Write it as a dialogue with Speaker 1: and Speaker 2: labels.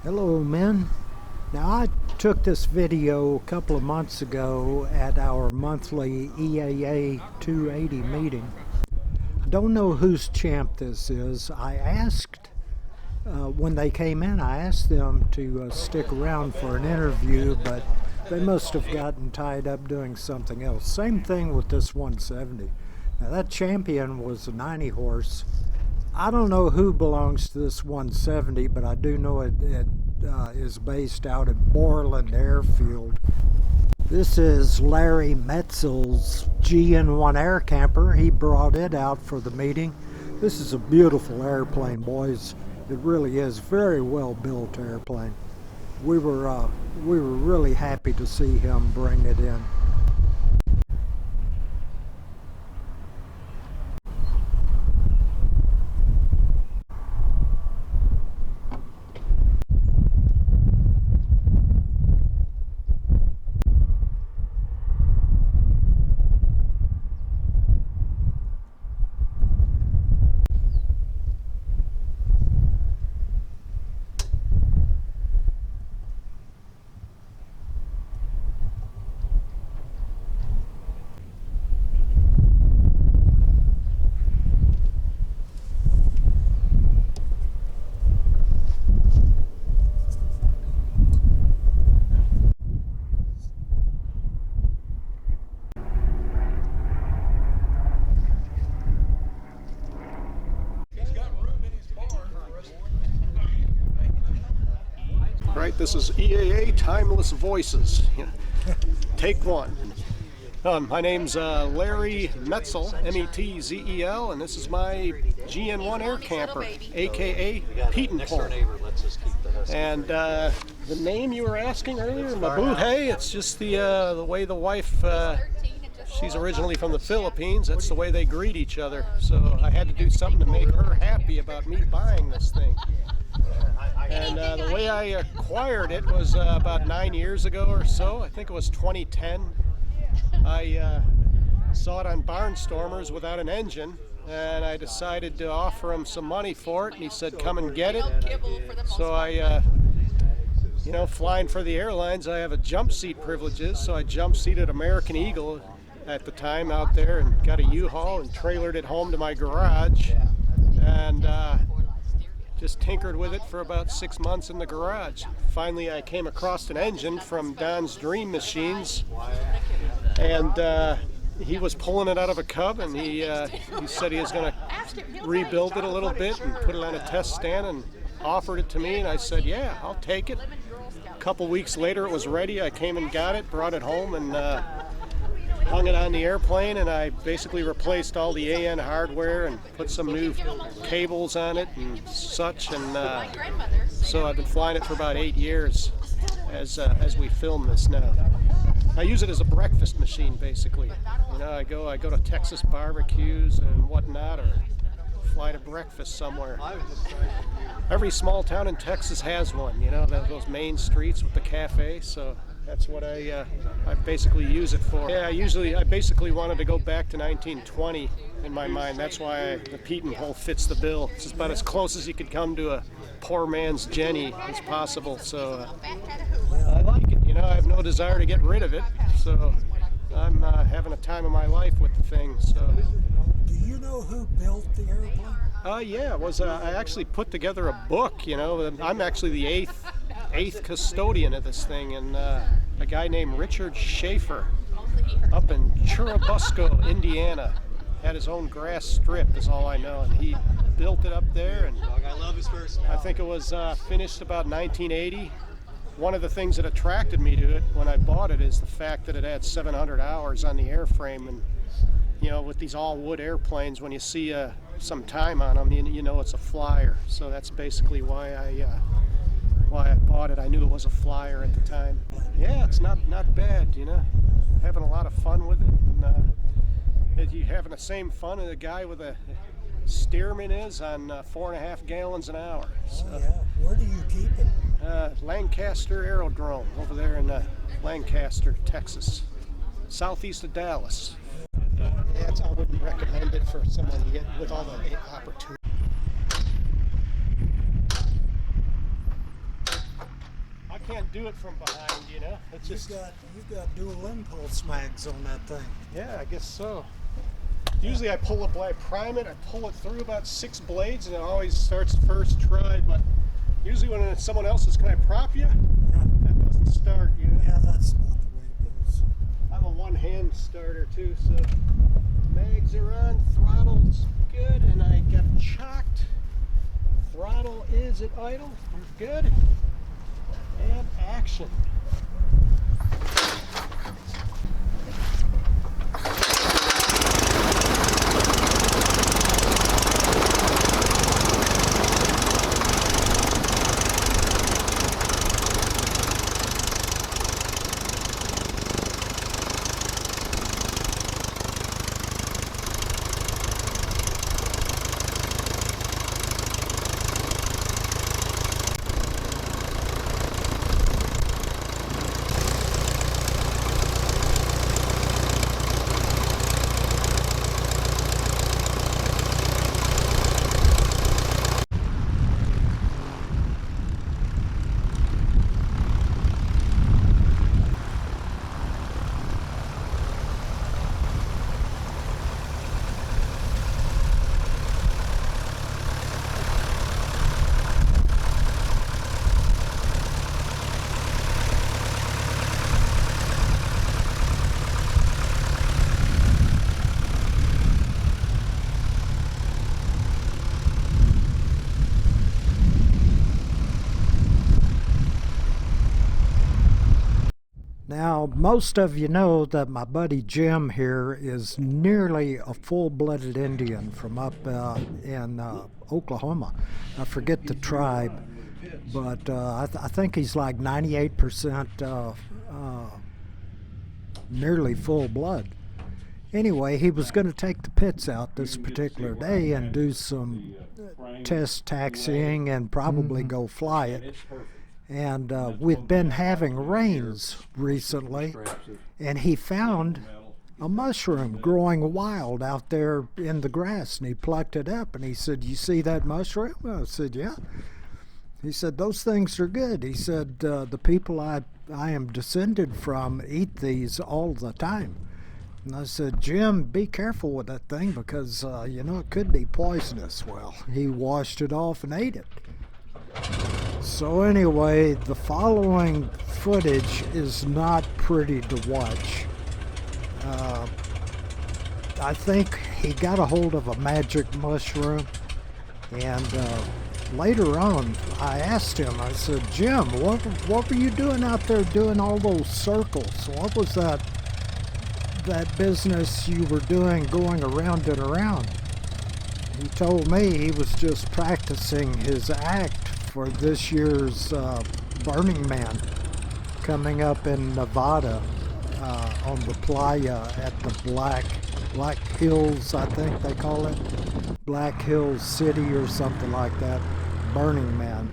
Speaker 1: Hello men. Now I took this video a couple of months ago at our monthly EAA 280 meeting. I don't know whose champ this is. I asked, when they came in, I asked them to stick around for an interview, but they must have gotten tied up doing something else. Same thing with this 170. Now that champion was a 90 horse. I don't know who belongs to this 170, but I do know it is based out at Borland Airfield. This is Larry Metzel's GN-1 Aircamper. He brought it out for the meeting. This is a beautiful airplane, boys. It really is. Very well built airplane. We were really happy to see him bring it in.
Speaker 2: Right, this is EAA Timeless Voices. Take one. My name's Larry Metzel, M-E-T-Z-E-L, and this is my GN-1 Aircamper, aka Pete and Pole. And the name you were asking earlier, Mabuhay, it's just the way the wife, she's originally from the Philippines, that's the way they greet each other. So I had to do something to make her happy about me buying this thing. And the way I acquired it was about 9 years ago or so. I think it was 2010. I saw it on Barnstormers without an engine, and I decided to offer him some money for it, and he said, come and get it. So I, flying for the airlines, I have a jump seat privileges, so I jump seated American Eagle at the time out there and got a U-Haul and trailered it home to my garage. And just tinkered with it for about 6 months in the garage. Finally, I came across an engine from Don's Dream Machines, and he was pulling it out of a Cub, and he said he was going to rebuild it a little bit and put it on a test stand, and offered it to me, and I said, yeah, I'll take it. A couple weeks later, it was ready. I came and got it, brought it home, and hung it on the airplane, and I basically replaced all the AN hardware and put some new cables on it and such, and so I've been flying it for about 8 years as we film this now. I use it as a breakfast machine, basically. I go to Texas barbecues and whatnot, or fly to breakfast somewhere. Every small town in Texas has one, those main streets with the cafe, so that's what I basically use it for. Yeah, I basically wanted to go back to 1920 in my mind. That's why the Pete and Pole fits the bill. It's about as close as you could come to a poor man's Jenny as possible. So I like it. I have no desire to get rid of it. So I'm having a time of my life with the thing. So.
Speaker 1: Do you know who built the airplane?
Speaker 2: Yeah, I actually put together a book. I'm actually the eighth custodian of this thing, and a guy named Richard Schaefer up in Churubusco, Indiana, had his own grass strip, is all I know, and he built it up there, and I think it was finished about 1980. One of the things that attracted me to it when I bought it is the fact that it had 700 hours on the airframe, and with these all-wood airplanes, when you see some time on them, you know it's a flyer. So that's basically why I bought it. I knew it was a flyer at the time. Yeah, it's not bad, having a lot of fun with it. And you having the same fun as a guy with a Stearman is on 4.5 gallons an hour. So,
Speaker 1: oh yeah, where do you keep it?
Speaker 2: Lancaster Aerodrome over there in Lancaster, Texas, southeast of Dallas. Yeah, I wouldn't recommend it for someone to get with all the opportunities. can't do it from behind, you know. It's just
Speaker 1: you've got dual impulse mags on that thing.
Speaker 2: yeah, I guess so. Usually I prime it, I pull it through about 6 blades, and it always starts first try. But usually when it's someone else's, can I prop you?
Speaker 1: Yeah.
Speaker 2: That doesn't start, you know.
Speaker 1: Yeah, that's not the way it goes.
Speaker 2: I'm a one-hand starter too, so mags are on, throttle's good, and I got chocked. Throttle is at idle, we're good. And action.
Speaker 1: Now, most of you know that my buddy Jim here is nearly a full-blooded Indian from up in Oklahoma. I forget the tribe, but I think he's like 98% nearly full blood. Anyway, he was going to take the pits out this particular day and do some test taxiing and probably go fly it. And we've been having rains recently, and he found a mushroom growing wild out there in the grass, and he plucked it up, and he said, "You see that mushroom?" I said, "Yeah." He said, "Those things are good." He said, "The people I am descended from eat these all the time." And I said, "Jim, be careful with that thing because, you know, it could be poisonous." Well, he washed it off and ate it. So anyway, the following footage is not pretty to watch. I think he got a hold of a magic mushroom, and later on I asked him, I said, "Jim, what were you doing out there doing all those circles? What was that business you were doing going around and around?" He told me he was just practicing his act for this year's Burning Man coming up in Nevada on the playa at the Black Hills, I think they call it, Black Hills City or something like that, Burning Man.